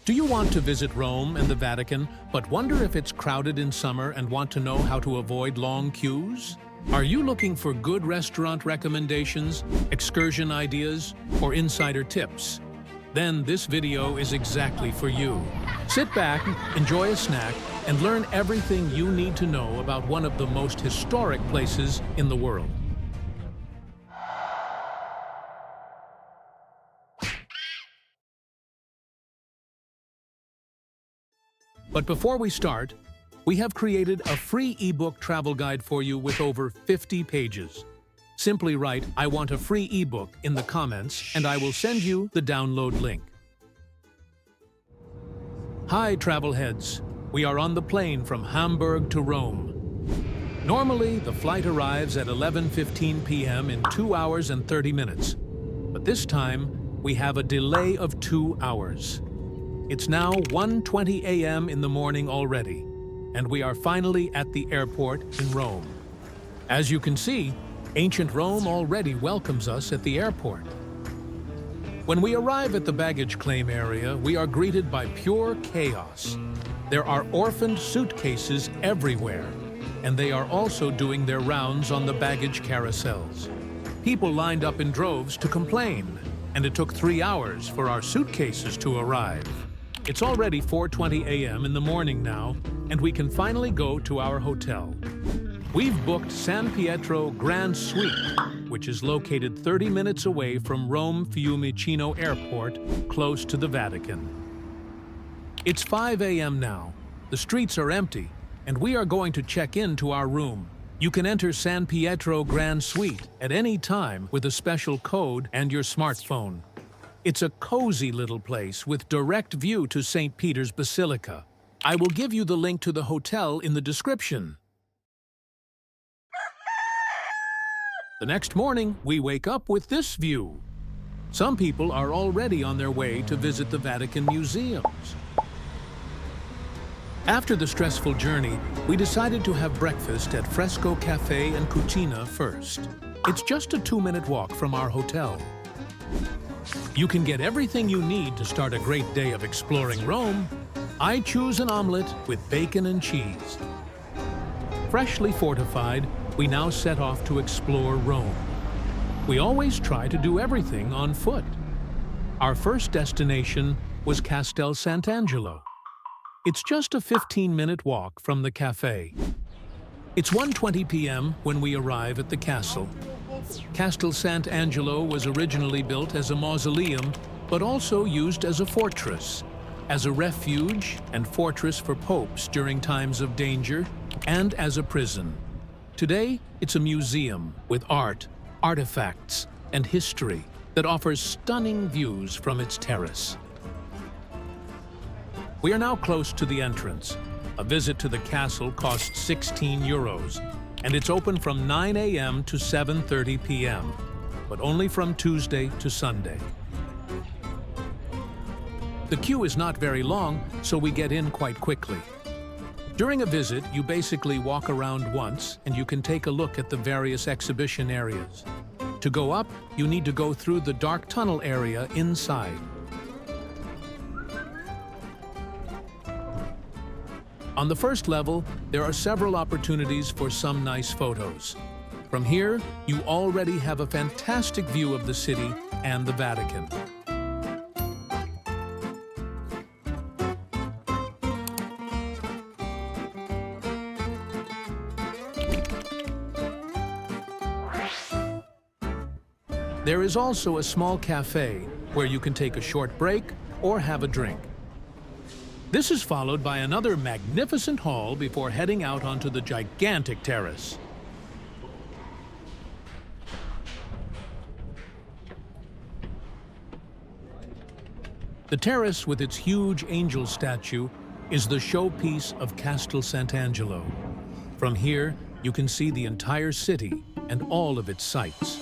Do you want to visit Rome and the Vatican, but wonder if it's crowded in summer and want to know how to avoid long queues? Are you looking for good restaurant recommendations, excursion ideas, or insider tips? Then this video is exactly for you. Sit back, enjoy a snack, and learn everything you need to know about one of the most historic places in the world. But before we start, we have created a free ebook travel guide for you with over 50 pages. Simply write, "I want a free ebook" in the comments, and I will send you the download link. Hi, travel heads. We are on the plane from Hamburg to Rome. Normally, the flight arrives at 11:15 p.m. in 2 hours and 30 minutes. But this time, we have a delay of 2 hours. It's now 1:20 a.m. in the morning already, and we are finally at the airport in Rome. As you can see, ancient Rome already welcomes us at the airport. When we arrive at the baggage claim area, we are greeted by pure chaos. There are orphaned suitcases everywhere, and they are also doing their rounds on the baggage carousels. People lined up in droves to complain, and it took 3 hours for our suitcases to arrive. It's already 4:20 a.m. in the morning now, and we can finally go to our hotel. We've booked San Pietro Grand Suite, which is located 30 minutes away from Rome Fiumicino Airport, close to the Vatican. It's 5 a.m. now. The streets are empty, and we are going to check into our room. You can enter San Pietro Grand Suite at any time with a special code and your smartphone. It's a cozy little place with direct view to St. Peter's Basilica. I will give you the link to the hotel in the description. The next morning, we wake up with this view. Some people are already on their way to visit the Vatican museums. After the stressful journey, we decided to have breakfast at Fresco Cafe and Cucina first. It's just a 2-minute walk from our hotel. You can get everything you need to start a great day of exploring Rome. I choose an omelet with bacon and cheese. Freshly fortified, we now set off to explore Rome. We always try to do everything on foot. Our first destination was Castel Sant'Angelo. It's just a 15-minute walk from the cafe. It's 1:20 p.m. when we arrive at the castle. Castel Sant'Angelo was originally built as a mausoleum, but also used as a fortress, as a refuge and fortress for popes during times of danger, and as a prison. Today, it's a museum with art, artifacts, and history that offers stunning views from its terrace. We are now close to the entrance. A visit to the castle costs 16 euros, and it's open from 9 a.m. to 7:30 p.m., but only from Tuesday to Sunday. The queue is not very long, so we get in quite quickly. During a visit, you basically walk around once, and you can take a look at the various exhibition areas. To go up, you need to go through the dark tunnel area inside. On the first level, there are several opportunities for some nice photos. From here, you already have a fantastic view of the city and the Vatican. There is also a small cafe where you can take a short break or have a drink. This is followed by another magnificent hall before heading out onto the gigantic terrace. The terrace with its huge angel statue is the showpiece of Castel Sant'Angelo. From here, you can see the entire city and all of its sights.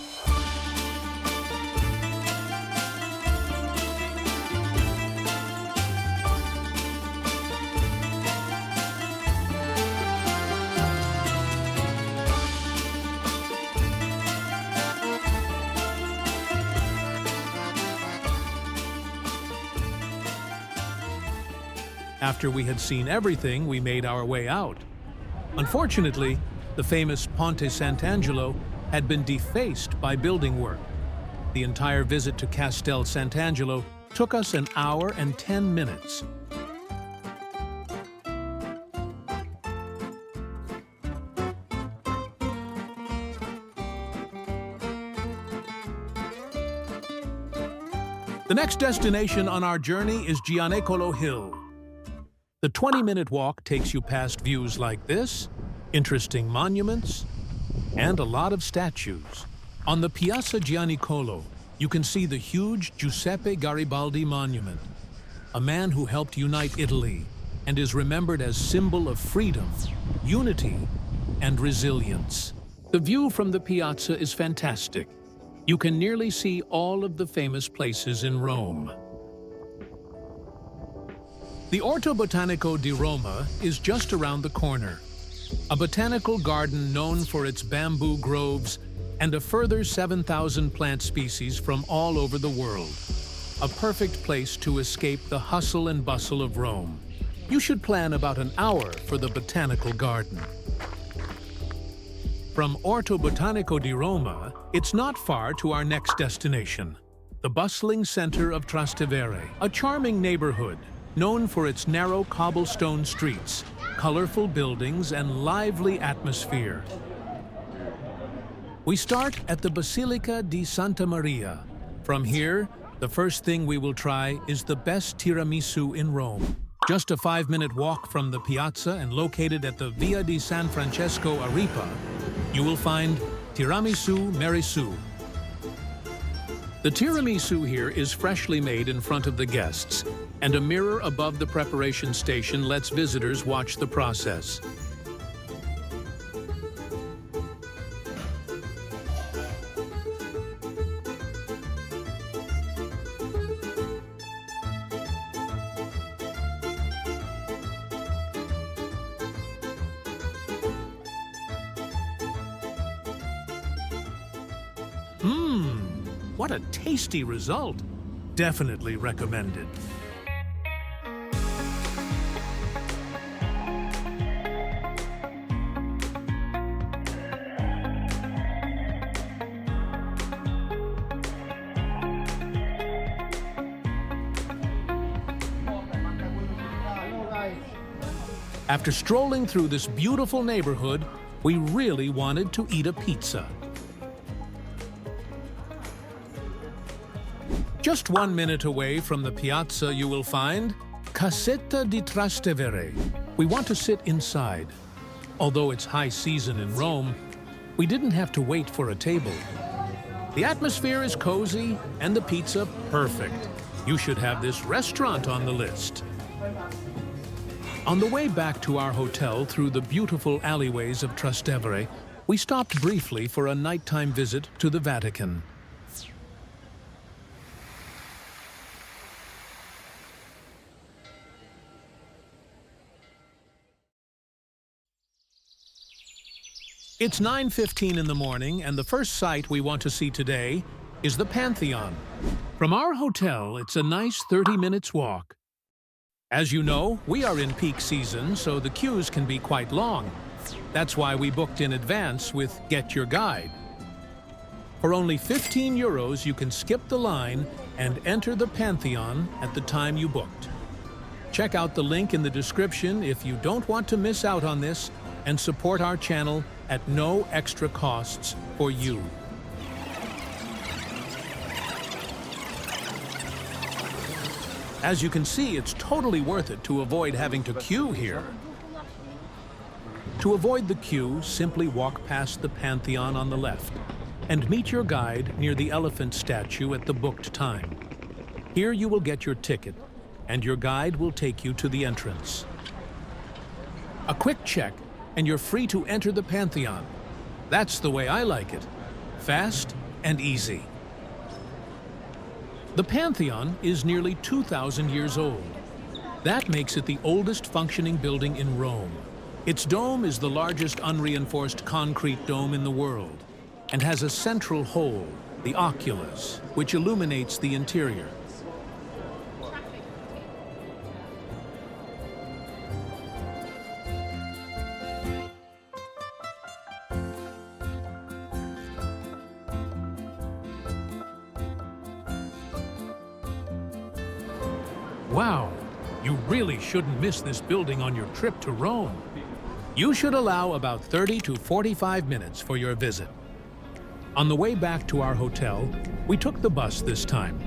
After we had seen everything, we made our way out. Unfortunately, the famous Ponte Sant'Angelo had been defaced by building work. The entire visit to Castel Sant'Angelo took us an hour and 10 minutes. The next destination on our journey is Gianicolo Hill. The 20-minute walk takes you past views like this, interesting monuments, and a lot of statues. On the Piazza Gianicolo, you can see the huge Giuseppe Garibaldi monument, a man who helped unite Italy and is remembered as symbol of freedom, unity, and resilience. The view from the piazza is fantastic. You can nearly see all of the famous places in Rome. The Orto Botanico di Roma is just around the corner, a botanical garden known for its bamboo groves and a further 7,000 plant species from all over the world. A perfect place to escape the hustle and bustle of Rome. You should plan about an hour for the botanical garden. From Orto Botanico di Roma, it's not far to our next destination, the bustling center of Trastevere, a charming neighborhood known for its narrow cobblestone streets, colorful buildings, and lively atmosphere. We start at the Basilica di Santa Maria. From here, the first thing we will try is the best tiramisu in Rome. Just a 5-minute walk from the piazza and located at the Via di San Francesco a Ripa, you will find Tiramisu Merisu. The tiramisu here is freshly made in front of the guests, and a mirror above the preparation station lets visitors watch the process. What a tasty result! Definitely recommended. After strolling through this beautiful neighborhood, we really wanted to eat a pizza. Just 1 minute away from the piazza, you will find Casetta di Trastevere. We want to sit inside. Although it's high season in Rome, we didn't have to wait for a table. The atmosphere is cozy and the pizza perfect. You should have this restaurant on the list. On the way back to our hotel through the beautiful alleyways of Trastevere, we stopped briefly for a nighttime visit to the Vatican. It's 9:15 in the morning, and the first site we want to see today is the Pantheon. From our hotel, it's a nice 30 minutes walk. As you know, we are in peak season, so the queues can be quite long. That's why we booked in advance with GetYourGuide. For only 15 euros, you can skip the line and enter the Pantheon at the time you booked. Check out the link in the description if you don't want to miss out on this, and support our channel at no extra costs for you. As you can see, it's totally worth it to avoid having to queue here. To avoid the queue, simply walk past the Pantheon on the left and meet your guide near the elephant statue at the booked time. Here you will get your ticket, and your guide will take you to the entrance. A quick check, and you're free to enter the Pantheon. That's the way I like it. Fast and easy. The Pantheon is nearly 2,000 years old. That makes it the oldest functioning building in Rome. Its dome is the largest unreinforced concrete dome in the world and has a central hole, the oculus, which illuminates the interior. Wow, you really shouldn't miss this building on your trip to Rome. You should allow about 30 to 45 minutes for your visit. On the way back to our hotel, we took the bus this time.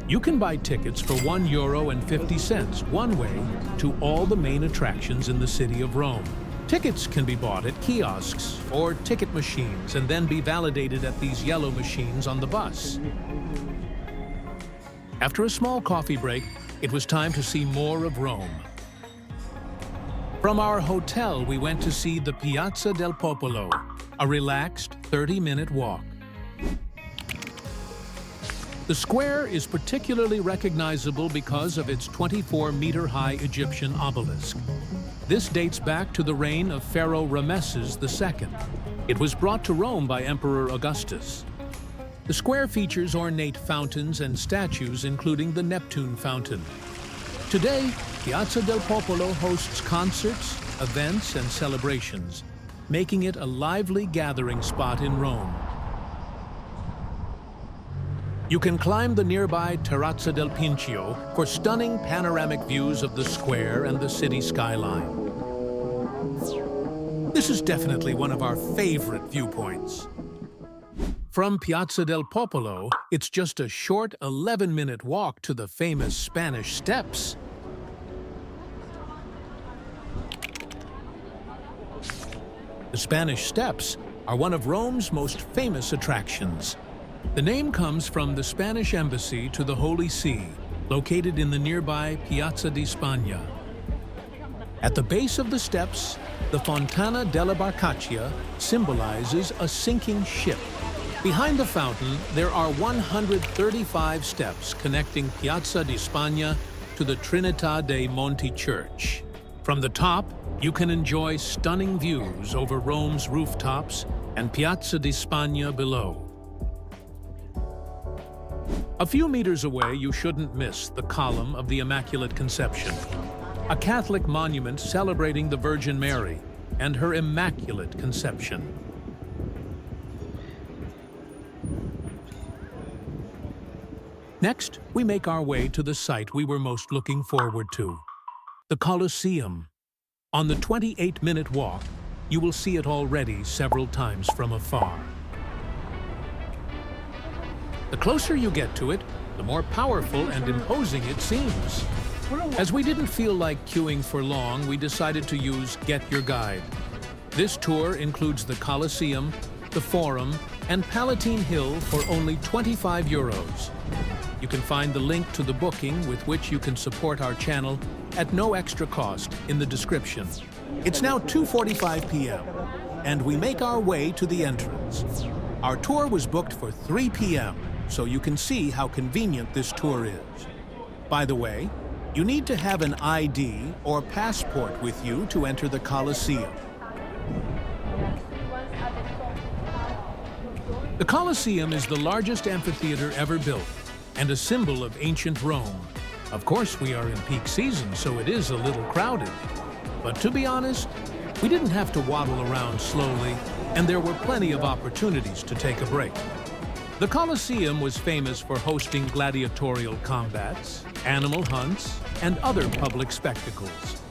You can buy tickets for €1.50 one way to all the main attractions in the city of Rome. Tickets can be bought at kiosks or ticket machines and then be validated at these yellow machines on the bus. After a small coffee break, it was time to see more of Rome. From our hotel, we went to see the Piazza del Popolo, a relaxed 30-minute walk. The square is particularly recognizable because of its 24-meter-high Egyptian obelisk. This dates back to the reign of Pharaoh Rameses II. It was brought to Rome by Emperor Augustus. The square features ornate fountains and statues, including the Neptune Fountain. Today, Piazza del Popolo hosts concerts, events, and celebrations, making it a lively gathering spot in Rome. You can climb the nearby Terrazza del Pincio for stunning panoramic views of the square and the city skyline. This is definitely one of our favorite viewpoints. From Piazza del Popolo, it's just a short 11-minute walk to the famous Spanish Steps. The Spanish Steps are one of Rome's most famous attractions. The name comes from the Spanish embassy to the Holy See, located in the nearby Piazza di Spagna. At the base of the steps, the Fontana della Barcaccia symbolizes a sinking ship. Behind the fountain, there are 135 steps connecting Piazza di Spagna to the Trinità dei Monti Church. From the top, you can enjoy stunning views over Rome's rooftops and Piazza di Spagna below. A few meters away, you shouldn't miss the Column of the Immaculate Conception, a Catholic monument celebrating the Virgin Mary and her Immaculate Conception. Next, we make our way to the site we were most looking forward to, the Colosseum. On the 28-minute walk, you will see it already several times from afar. The closer you get to it, the more powerful and imposing it seems. As we didn't feel like queuing for long, we decided to use GetYourGuide. This tour includes the Colosseum, the Forum, and Palatine Hill for only €25. You can find the link to the booking with which you can support our channel at no extra cost in the description. It's now 2:45 p.m. and we make our way to the entrance. Our tour was booked for 3 p.m., so you can see how convenient this tour is. By the way, you need to have an ID or passport with you to enter the Colosseum. The Colosseum is the largest amphitheater ever built and a symbol of ancient Rome. Of course, we are in peak season, so it is a little crowded. But to be honest, we didn't have to waddle around slowly, and there were plenty of opportunities to take a break. The Colosseum was famous for hosting gladiatorial combats, animal hunts, and other public spectacles.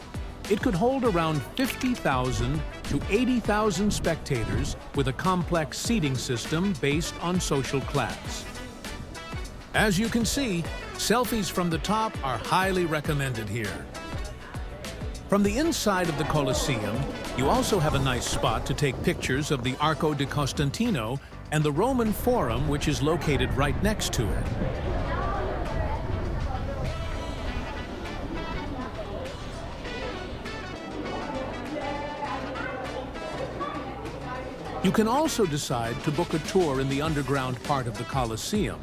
It could hold around 50,000 to 80,000 spectators with a complex seating system based on social class. As you can see, selfies from the top are highly recommended here. From the inside of the Colosseum, you also have a nice spot to take pictures of the Arco di Costantino and the Roman Forum, which is located right next to it. You can also decide to book a tour in the underground part of the Colosseum,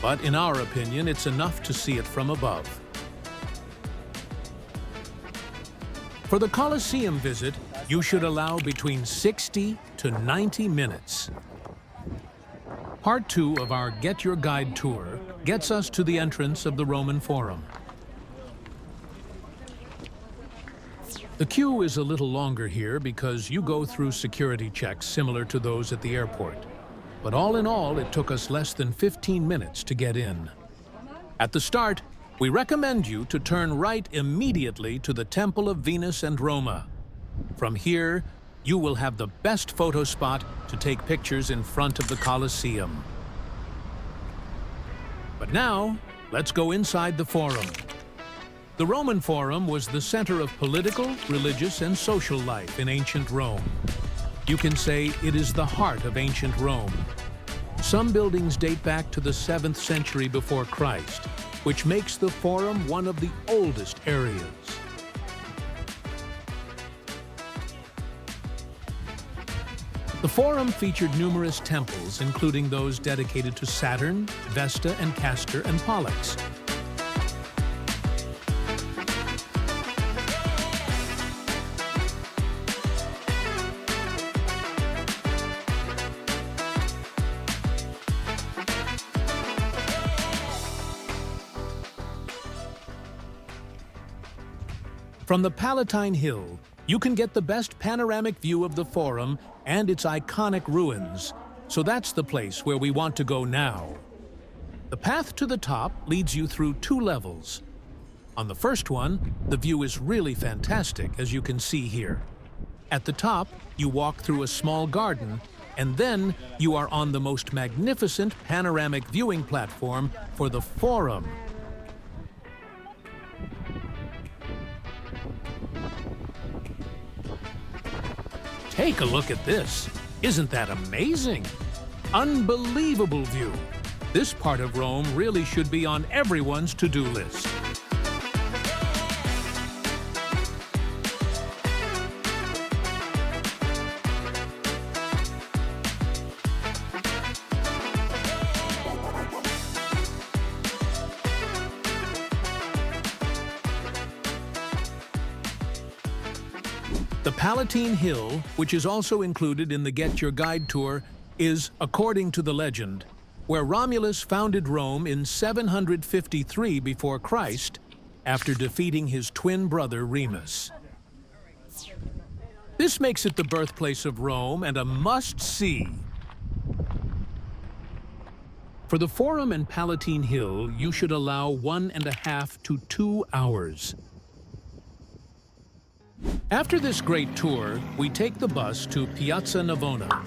but in our opinion, it's enough to see it from above. For the Colosseum visit, you should allow between 60 to 90 minutes. Part 2 of our Get Your Guide tour gets us to the entrance of the Roman Forum. The queue is a little longer here because you go through security checks similar to those at the airport. But all in all, it took us less than 15 minutes to get in. At the start, We recommend you to turn right immediately to the Temple of Venus and Roma. From here, you will have the best photo spot to take pictures in front of the Colosseum. But now, let's go inside the Forum. The Roman Forum was the center of political, religious, and social life in ancient Rome. You can say it is the heart of ancient Rome. Some buildings date back to the 7th century before Christ, which makes the Forum one of the oldest areas. The Forum featured numerous temples, including those dedicated to Saturn, Vesta, and Castor, and Pollux. From the Palatine Hill, you can get the best panoramic view of the Forum and its iconic ruins, so that's the place where we want to go now. The path to the top leads you through 2 levels. On the first one, the view is really fantastic, as you can see here. At the top, you walk through a small garden, and then you are on the most magnificent panoramic viewing platform for the Forum. Take a look at this. Isn't that amazing? Unbelievable view. This part of Rome really should be on everyone's to-do list. The Palatine Hill, which is also included in the Get Your Guide tour, is, according to the legend, where Romulus founded Rome in 753 before Christ after defeating his twin brother Remus. This makes it the birthplace of Rome and a must-see. For the Forum and Palatine Hill, you should allow 1.5 to 2 hours. After this great tour, we take the bus to Piazza Navona.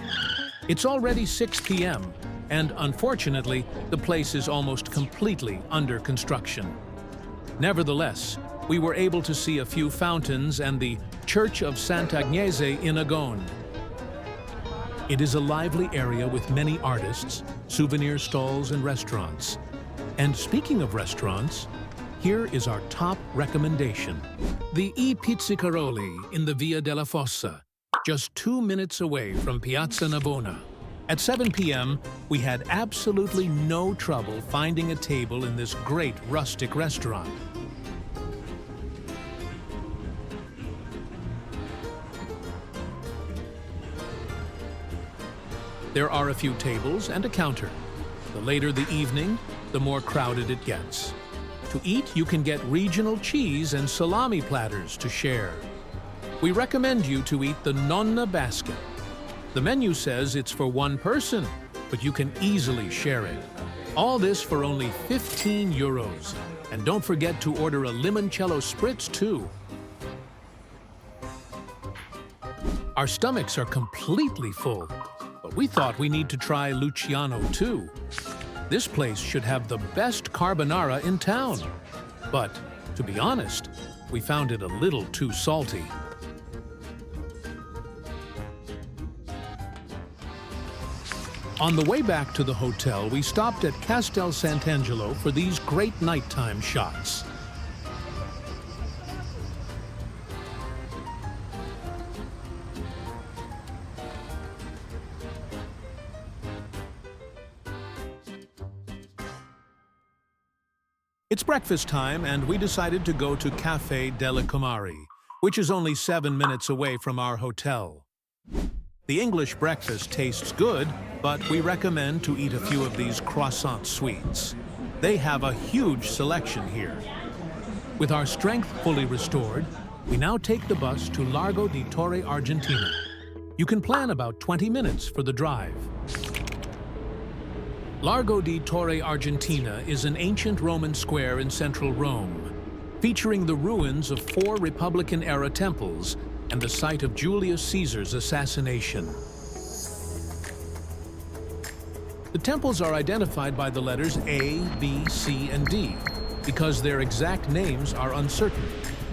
It's already 6 p.m., and unfortunately, the place is almost completely under construction. Nevertheless, we were able to see a few fountains and the Church of Sant'Angelo in Agone. It is a lively area with many artists, souvenir stalls, and restaurants. And speaking of restaurants, here is our top recommendation. The I Pizzicaroli in the Via della Fossa, just 2 minutes away from Piazza Navona. At 7 p.m., we had absolutely no trouble finding a table in this great rustic restaurant. There are a few tables and a counter. The later the evening, the more crowded it gets. To eat, you can get regional cheese and salami platters to share. We recommend you to eat the Nonna basket. The menu says it's for 1 person, but you can easily share it. All this for only 15 euros. And don't forget to order a limoncello spritz too. Our stomachs are completely full, but we thought we need to try Luciano too. This place should have the best carbonara in town. But, to be honest, we found it a little too salty. On the way back to the hotel, we stopped at Castel Sant'Angelo for these great nighttime shots. It's breakfast time, and we decided to go to Caffè delle Comari, which is only 7 minutes away from our hotel. The English breakfast tastes good, but we recommend to eat a few of these croissant sweets. They have a huge selection here. With our strength fully restored, we now take the bus to Largo di Torre, Argentina. You can plan about 20 minutes for the drive. Largo di Torre Argentina is an ancient Roman square in central Rome, featuring the ruins of 4 Republican-era temples and the site of Julius Caesar's assassination. The temples are identified by the letters A, B, C, and D, because their exact names are uncertain.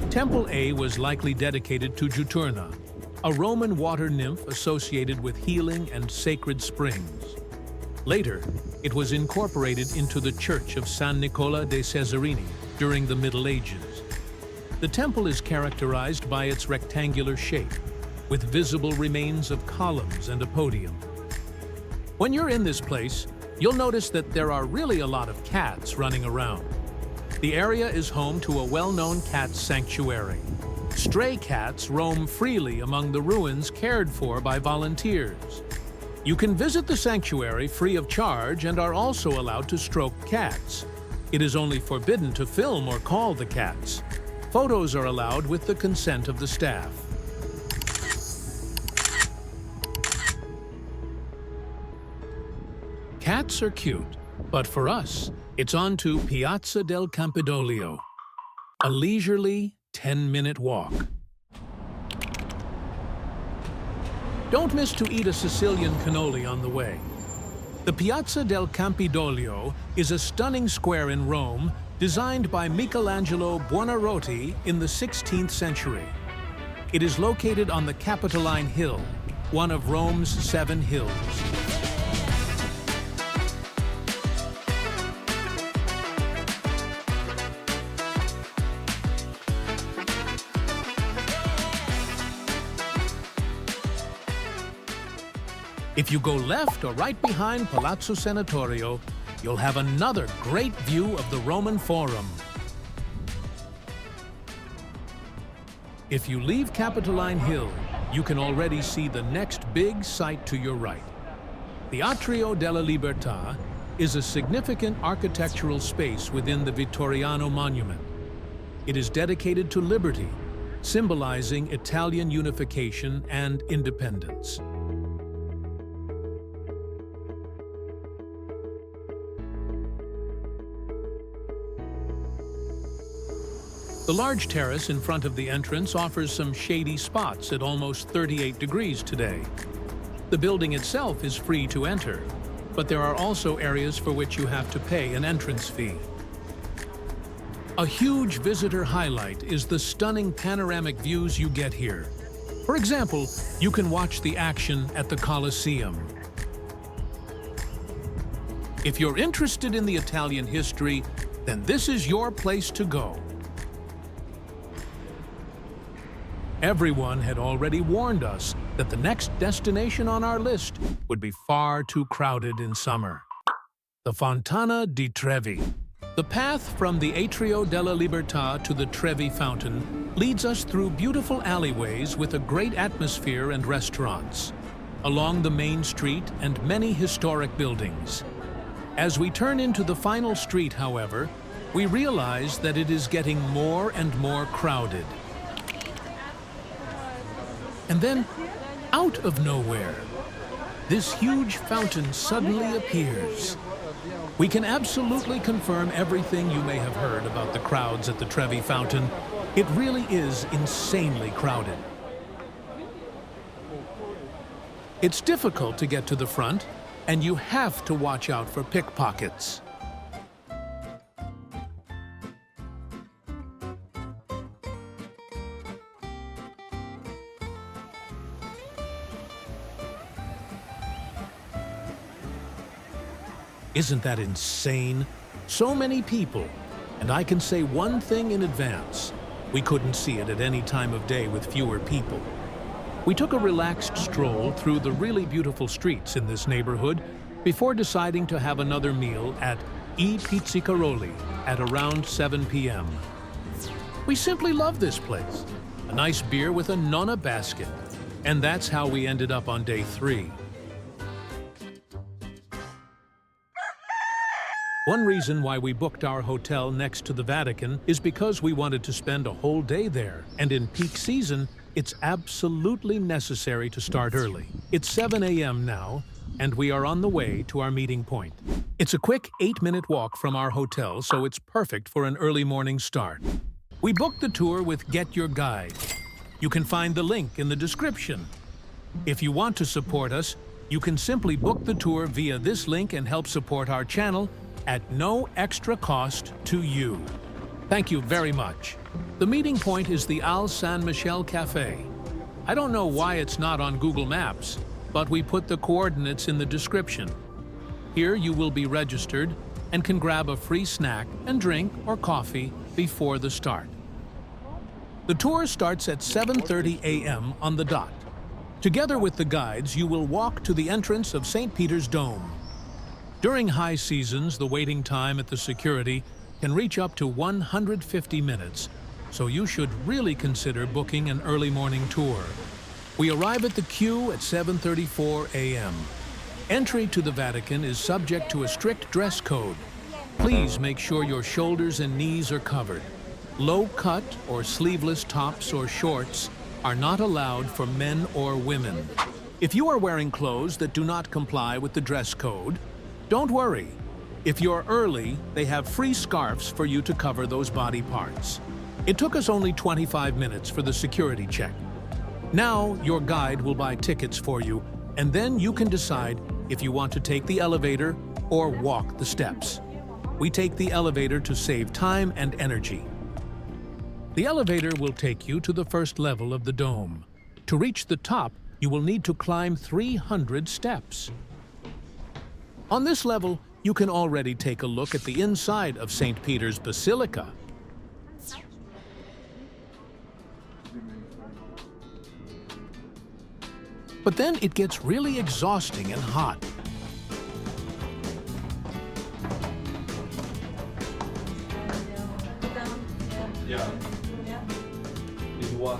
Temple A was likely dedicated to Juturna, a Roman water nymph associated with healing and sacred springs. Later, it was incorporated into the Church of San Nicola dei Cesarini during the Middle Ages. The temple is characterized by its rectangular shape, with visible remains of columns and a podium. When you're in this place, you'll notice that there are really a lot of cats running around. The area is home to a well-known cat sanctuary. Stray cats roam freely among the ruins cared for by volunteers. You can visit the sanctuary free of charge and are also allowed to stroke cats. It is only forbidden to film or call the cats. Photos are allowed with the consent of the staff. Cats are cute, but for us, it's on to Piazza del Campidoglio, a leisurely 10-minute walk. Don't miss to eat a Sicilian cannoli on the way. The Piazza del Campidoglio is a stunning square in Rome designed by Michelangelo Buonarroti in the 16th century. It is located on the Capitoline Hill, one of Rome's 7 hills. If you go left or right behind Palazzo Senatorio, you'll have another great view of the Roman Forum. If you leave Capitoline Hill, you can already see the next big site to your right. The Atrio della Libertà is a significant architectural space within the Vittoriano monument. It is dedicated to liberty, symbolizing Italian unification and independence. The large terrace in front of the entrance offers some shady spots at almost 38 degrees today. The building itself is free to enter, but there are also areas for which you have to pay an entrance fee. A huge visitor highlight is the stunning panoramic views you get here. For example, you can watch the action at the Colosseum. If you're interested in the Italian history, then this is your place to go. Everyone had already warned us that the next destination on our list would be far too crowded in summer. The Fontana di Trevi. The path from the Atrio della Libertà to the Trevi fountain leads us through beautiful alleyways with a great atmosphere and restaurants, along the main street and many historic buildings. As we turn into the final street, however, we realize that it is getting more and more crowded. And then, out of nowhere, this huge fountain suddenly appears. We can absolutely confirm everything you may have heard about the crowds at the Trevi fountain. It really is insanely crowded. It's difficult to get to the front, and you have to watch out for pickpockets. Isn't that insane? So many people, and I can say one thing in advance. We couldn't see it at any time of day with fewer people. We took a relaxed stroll through the really beautiful streets in this neighborhood before deciding to have another meal at I Pizzicaroli at around 7 p.m. We simply love this place. A nice beer with a nonna basket. And that's how we ended up on day 3. One reason why we booked our hotel next to the Vatican is because we wanted to spend a whole day there, and in peak season, it's absolutely necessary to start early. It's 7 a.m. now, and we are on the way to our meeting point. It's a quick 8-minute walk from our hotel, so it's perfect for an early morning start. We booked the tour with GetYourGuide. You can find the link in the description. If you want to support us, you can simply book the tour via this link and help support our channel at no extra cost to you. Thank you very much. The meeting point is the Al San Michel Cafe. I don't know why it's not on Google Maps, but we put the coordinates in the description. Here you will be registered and can grab a free snack and drink or coffee before the start. The tour starts at 7:30 a.m. on the dot. Together with the guides, you will walk to the entrance of St. Peter's Dome. During high seasons, the waiting time at the security can reach up to 150 minutes, so you should really consider booking an early morning tour. We arrive at the queue at 7:34 a.m. Entry to the Vatican is subject to a strict dress code. Please make sure your shoulders and knees are covered. Low-cut or sleeveless tops or shorts are not allowed for men or women. If you are wearing clothes that do not comply with the dress code, don't worry. If you're early, they have free scarves for you to cover those body parts. It took us only 25 minutes for the security check. Now, your guide will buy tickets for you, and then you can decide if you want to take the elevator or walk the steps. We take the elevator to save time and energy. The elevator will take you to the first level of the dome. To reach the top, you will need to climb 300 steps. On this level, you can already take a look at the inside of St. Peter's Basilica. But then it gets really exhausting and hot. Yeah. Is what?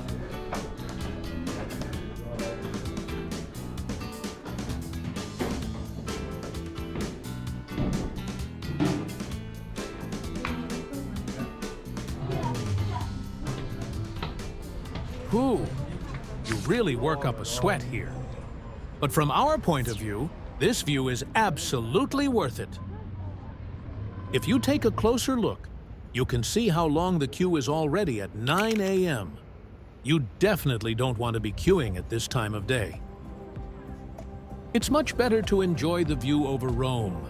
Whew, you really work up a sweat here. But from our point of view, this view is absolutely worth it. If you take a closer look, you can see how long the queue is already at 9 a.m. You definitely don't want to be queuing at this time of day. It's much better to enjoy the view over Rome.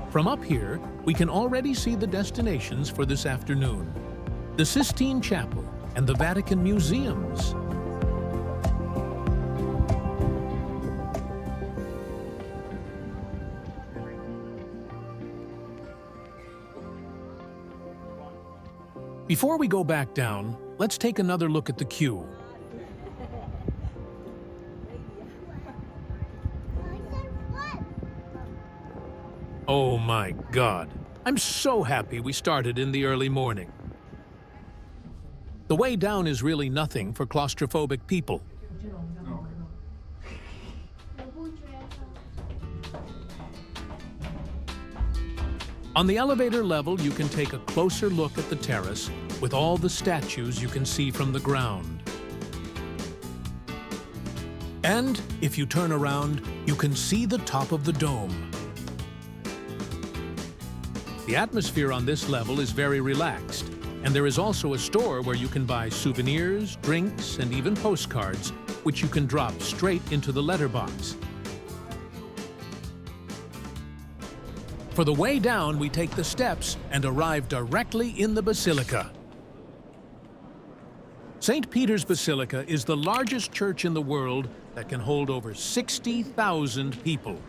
From up here, we can already see the destinations for this afternoon: the Sistine Chapel and the Vatican Museums. Before we go back down, let's take another look at the queue. Oh my God, I'm so happy we started in the early morning. The way down is really nothing for claustrophobic people. On the elevator level, you can take a closer look at the terrace with all the statues you can see from the ground. And if you turn around, you can see the top of the dome. The atmosphere on this level is very relaxed, and there is also a store where you can buy souvenirs, drinks, and even postcards, which you can drop straight into the letterbox. For the way down, we take the steps and arrive directly in the Basilica. St. Peter's Basilica is the largest church in the world that can hold over 60,000 people.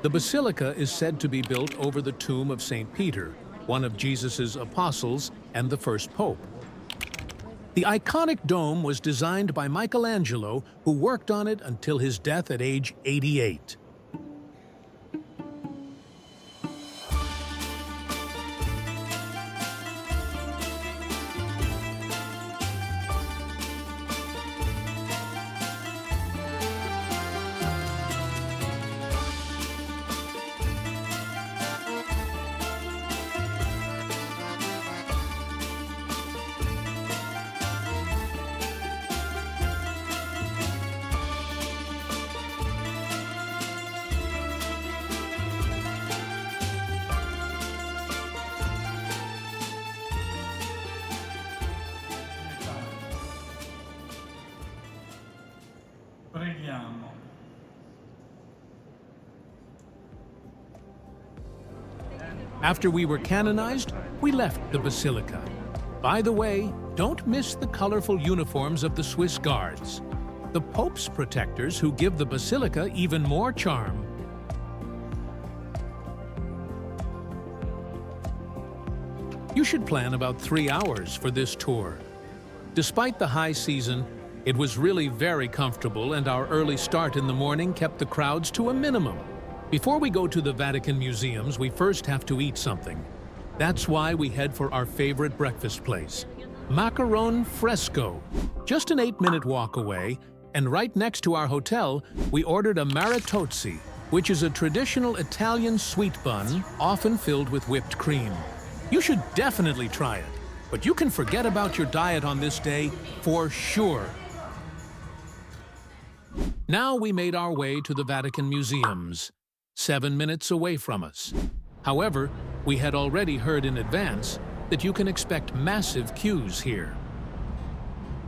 The Basilica is said to be built over the tomb of St. Peter, one of Jesus' apostles and the first pope. The iconic dome was designed by Michelangelo, who worked on it until his death at age 88. After we were canonized, we left the Basilica. By the way, don't miss the colorful uniforms of the Swiss guards, the Pope's protectors who give the Basilica even more charm. You should plan about 3 hours for this tour. Despite the high season, it was really very comfortable, and our early start in the morning kept the crowds to a minimum. Before we go to the Vatican museums, we first have to eat something. That's why we head for our favorite breakfast place, Macaron Fresco. Just an 8-minute walk away, and right next to our hotel, we ordered a maritozzi, which is a traditional Italian sweet bun, often filled with whipped cream. You should definitely try it, but you can forget about your diet on this day for sure. Now we made our way to the Vatican museums, 7 minutes away from us. However, we had already heard in advance that you can expect massive queues here.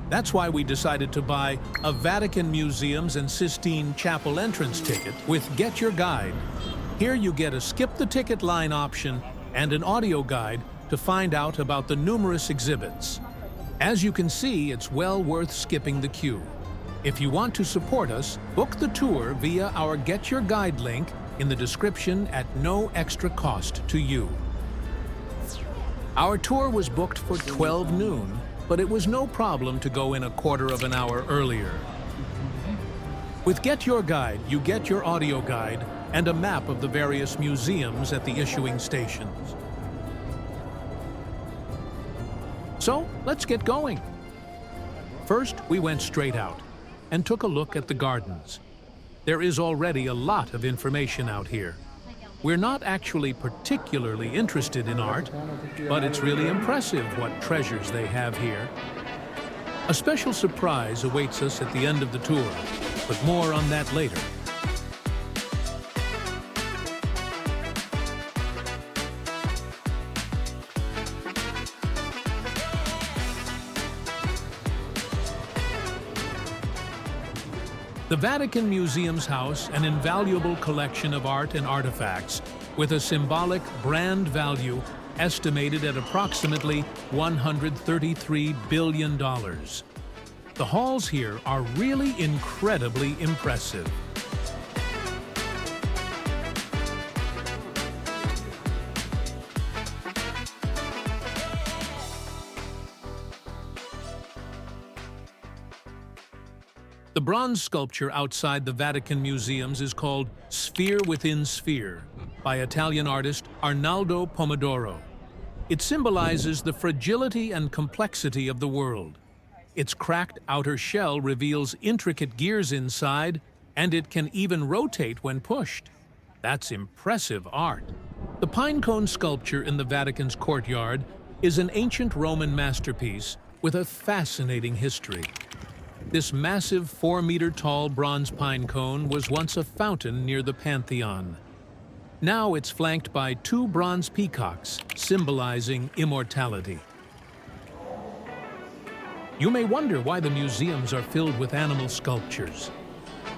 That's why we decided to buy a Vatican Museums and Sistine Chapel entrance ticket with GetYourGuide. Here you get a skip-the-ticket line option and an audio guide to find out about the numerous exhibits. As you can see, it's well worth skipping the queue. If you want to support us, book the tour via our GetYourGuide link in the description at no extra cost to you. Our tour was booked for 12 noon, but it was no problem to go in a quarter of an hour earlier. With GetYourGuide, you get your audio guide and a map of the various museums at the issuing stations. So, let's get going. First, we went straight out and took a look at the gardens. There is already a lot of information out here. We're not actually particularly interested in art, but it's really impressive what treasures they have here. A special surprise awaits us at the end of the tour, but more on that later. The Vatican Museum's house, an invaluable collection of art and artifacts, with a symbolic brand value estimated at approximately $133 billion. The halls here are really incredibly impressive. The bronze sculpture outside the Vatican Museums is called Sphere Within Sphere by Italian artist Arnaldo Pomodoro. It symbolizes the fragility and complexity of the world. Its cracked outer shell reveals intricate gears inside, and it can even rotate when pushed. That's impressive art. The pine cone sculpture in the Vatican's courtyard is an ancient Roman masterpiece with a fascinating history. This massive 4-meter-tall bronze pine cone was once a fountain near the Pantheon. Now it's flanked by 2 bronze peacocks, symbolizing immortality. You may wonder why the museums are filled with animal sculptures.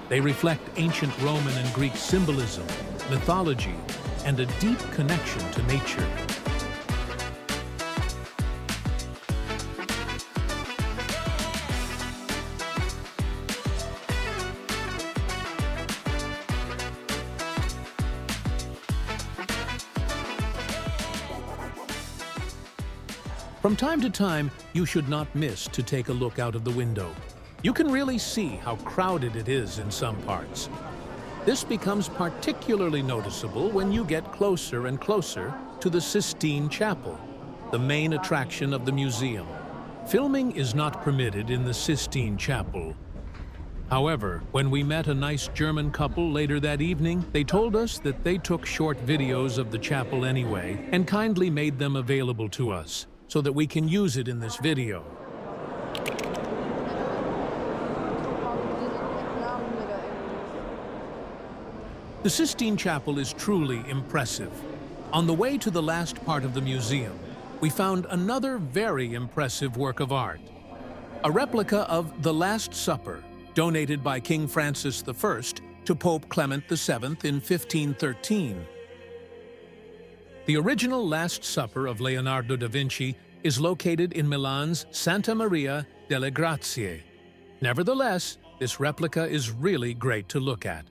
They reflect ancient Roman and Greek symbolism, mythology, and a deep connection to nature. From time to time, you should not miss to take a look out of the window. You can really see how crowded it is in some parts. This becomes particularly noticeable when you get closer and closer to the Sistine Chapel, the main attraction of the museum. Filming is not permitted in the Sistine Chapel. However, when we met a nice German couple later that evening, they told us that they took short videos of the chapel anyway and kindly made them available to us, so that we can use it in this video. The Sistine Chapel is truly impressive. On the way to the last part of the museum, we found another very impressive work of art. A replica of The Last Supper, donated by King Francis I to Pope Clement VII in 1513. The original Last Supper of Leonardo da Vinci is located in Milan's Santa Maria delle Grazie. Nevertheless, this replica is really great to look at.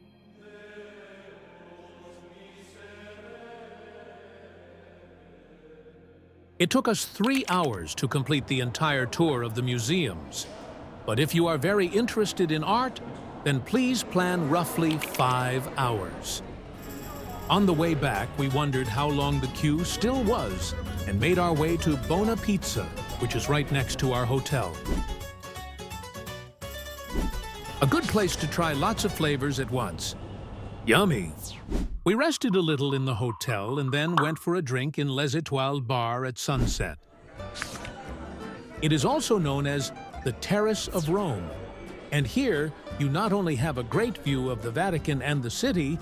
It took us 3 hours to complete the entire tour of the museums. But if you are very interested in art, then please plan roughly 5 hours. On the way back, we wondered how long the queue still was and made our way to Bona Pizza, which is right next to our hotel. A good place to try lots of flavors at once. Yummy! We rested a little in the hotel and then went for a drink in Les Étoiles bar at sunset. It is also known as the Terrace of Rome, and here you not only have a great view of the Vatican and the city,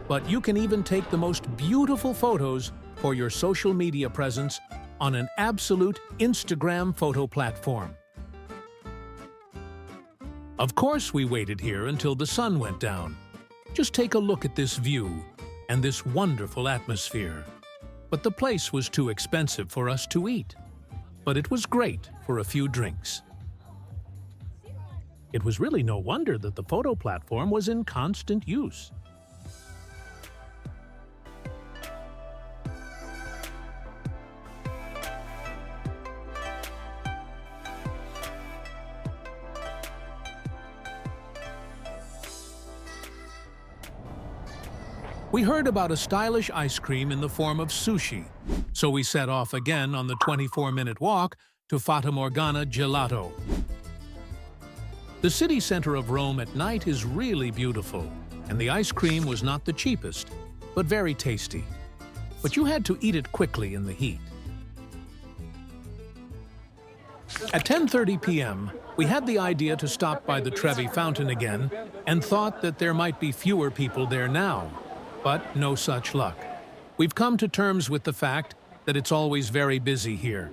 but you can even take the most beautiful photos for your social media presence on an absolute Instagram photo platform. Of course, we waited here until the sun went down. Just take a look at this view and this wonderful atmosphere. But the place was too expensive for us to eat. But it was great for a few drinks. It was really no wonder that the photo platform was in constant use. We heard about a stylish ice cream in the form of sushi, so we set off again on the 24-minute walk to Fata Morgana Gelato. The city center of Rome at night is really beautiful, and the ice cream was not the cheapest, but very tasty. But you had to eat it quickly in the heat. At 10:30 p.m., we had the idea to stop by the Trevi fountain again and thought that there might be fewer people there now. But no such luck. We've come to terms with the fact that it's always very busy here.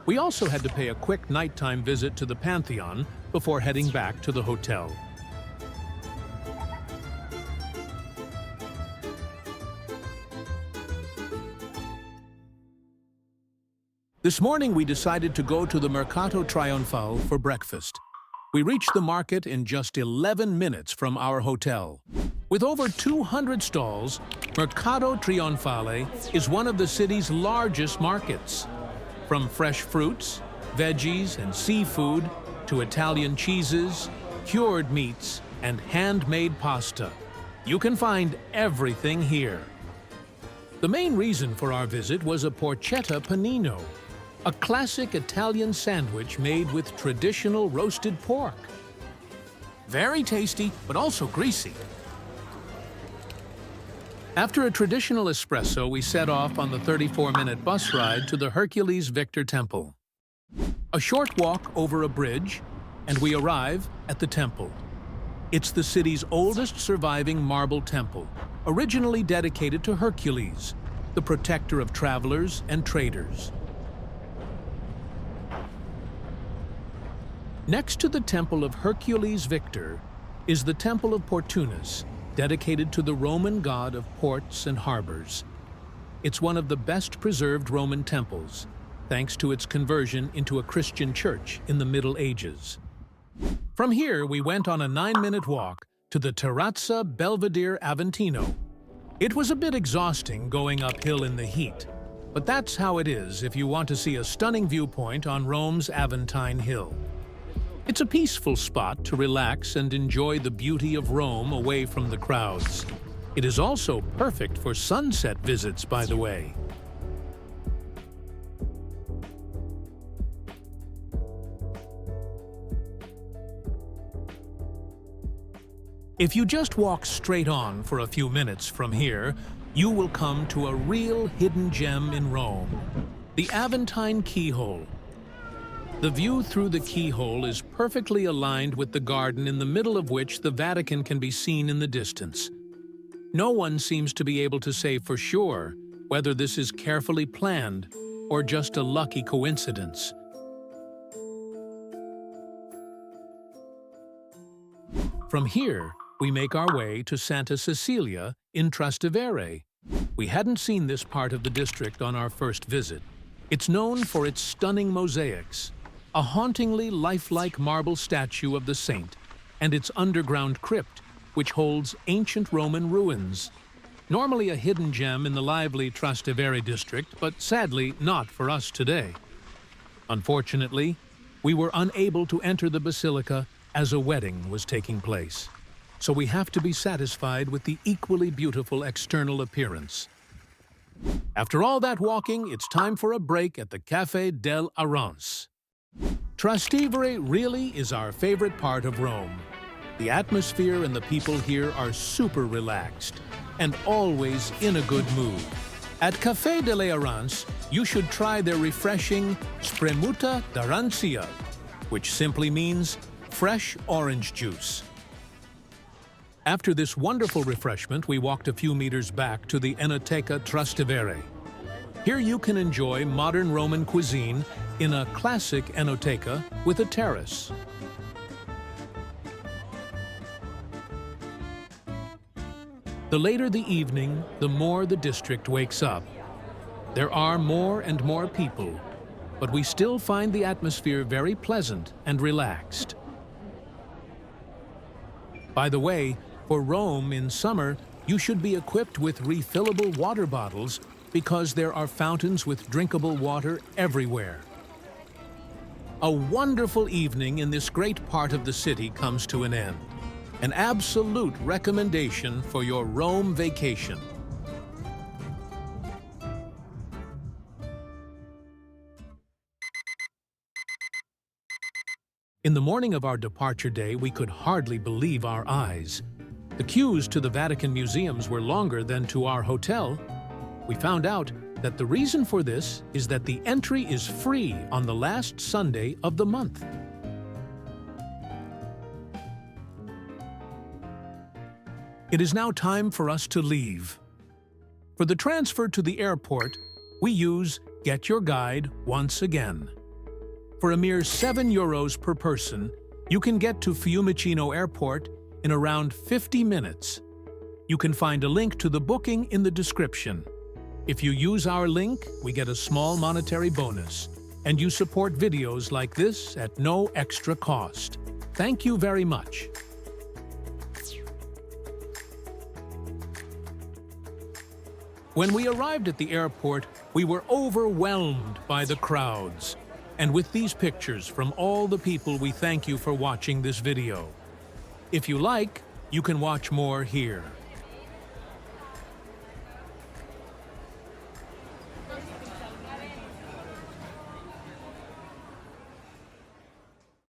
We also had to pay a quick nighttime visit to the Pantheon before heading back to the hotel. This morning we decided to go to the Mercato Trionfale for breakfast. We reached the market in just 11 minutes from our hotel. With over 200 stalls, Mercato Trionfale is one of the city's largest markets. From fresh fruits, veggies, and seafood to Italian cheeses, cured meats, and handmade pasta, you can find everything here. The main reason for our visit was a porchetta panino, a classic Italian sandwich made with traditional roasted pork. Very tasty, but also greasy. After a traditional espresso, we set off on the 34-minute bus ride to the Hercules Victor Temple. A short walk over a bridge, and we arrive at the temple. It's the city's oldest surviving marble temple, originally dedicated to Hercules, the protector of travelers and traders. Next to the temple of Hercules Victor is the temple of Portunus, dedicated to the Roman god of ports and harbors. It's one of the best preserved Roman temples, thanks to its conversion into a Christian church in the Middle Ages. From here, we went on a 9-minute walk to the Terrazza Belvedere Aventino. It was a bit exhausting going uphill in the heat, but that's how it is if you want to see a stunning viewpoint on Rome's Aventine Hill. It's a peaceful spot to relax and enjoy the beauty of Rome away from the crowds. It is also perfect for sunset visits, by the way. If you just walk straight on for a few minutes from here, you will come to a real hidden gem in Rome, the Aventine Keyhole. The view through the keyhole is perfectly aligned with the garden in the middle of which the Vatican can be seen in the distance. No one seems to be able to say for sure whether this is carefully planned or just a lucky coincidence. From here, we make our way to Santa Cecilia in Trastevere. We hadn't seen this part of the district on our first visit. It's known for its stunning mosaics, a hauntingly lifelike marble statue of the saint, and its underground crypt, which holds ancient Roman ruins. Normally a hidden gem in the lively Trastevere district, but sadly not for us today. Unfortunately, we were unable to enter the Basilica as a wedding was taking place, so we have to be satisfied with the equally beautiful external appearance. After all that walking, it's time for a break at the Café dell'Arance. Trastevere really is our favorite part of Rome. The atmosphere and the people here are super relaxed and always in a good mood. At Café dell'Arance, you should try their refreshing Spremuta d'Arancia, which simply means fresh orange juice. After this wonderful refreshment, we walked a few meters back to the Enoteca Trastevere. Here you can enjoy modern Roman cuisine in a classic enoteca with a terrace. The later the evening, the more the district wakes up. There are more and more people, but we still find the atmosphere very pleasant and relaxed. By the way, for Rome in summer, you should be equipped with refillable water bottles because there are fountains with drinkable water everywhere. A wonderful evening in this great part of the city comes to an end. An absolute recommendation for your Rome vacation. In the morning of our departure day, we could hardly believe our eyes. The queues to the Vatican museums were longer than to our hotel. We found out that the reason for this is that the entry is free on the last Sunday of the month. It is now time for us to leave. For the transfer to the airport, we use GetYourGuide once again. For a mere €7 per person, you can get to Fiumicino Airport in around 50 minutes. You can find a link to the booking in the description. If you use our link, we get a small monetary bonus, and you support videos like this at no extra cost. Thank you very much. When we arrived at the airport, we were overwhelmed by the crowds. And with these pictures from all the people, we thank you for watching this video. If you like, you can watch more here.